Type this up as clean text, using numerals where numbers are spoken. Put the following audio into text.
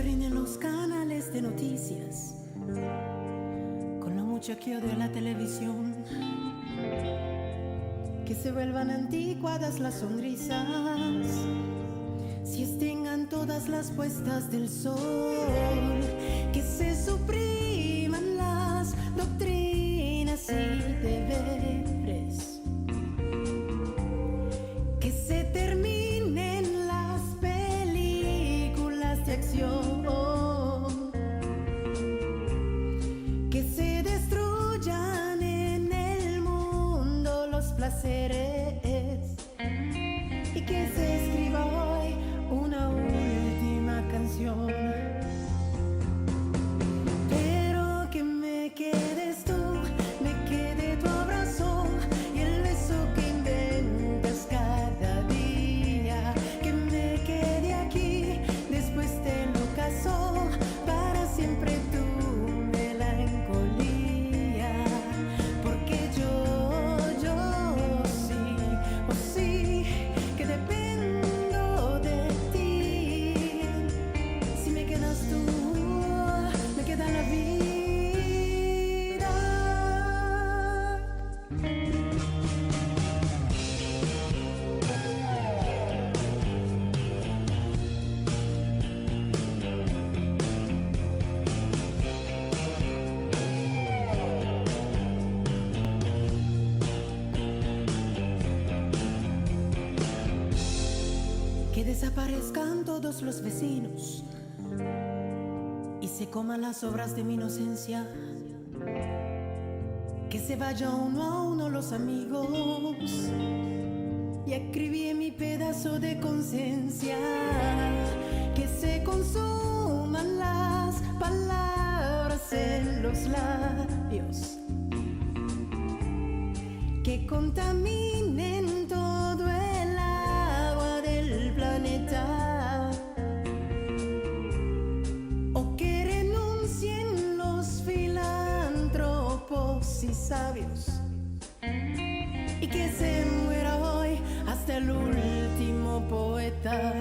terminen los canales de noticias con lo mucho que odio la televisión. Que se vuelvan anticuadas las sonrisas, se extingan todas las puestas del sol, que se supriman las doctrinas y deberes, que se terminen las películas de acción, que se destruyan en el mundo los placeres y que se escriba hoy una última canción. Pero que me quedes tú, me quede tu abrazo y el beso que inventas cada día. Que me quede aquí después del ocaso, para siempre tu melancolía. Porque yo sí, oh sí, que dependo de ti. Si me quedas tú, me queda la vida. Que desaparezcan todos los vecinos y se coman las obras de mi inocencia. Que se vayan uno a uno los amigos y escribí mi pedazo de conciencia. Que se consuman las palabras en los labios, que contaminen todo el agua del planeta, o que renuncien los filántropos y sabios, y que se muera hoy hasta el último poeta.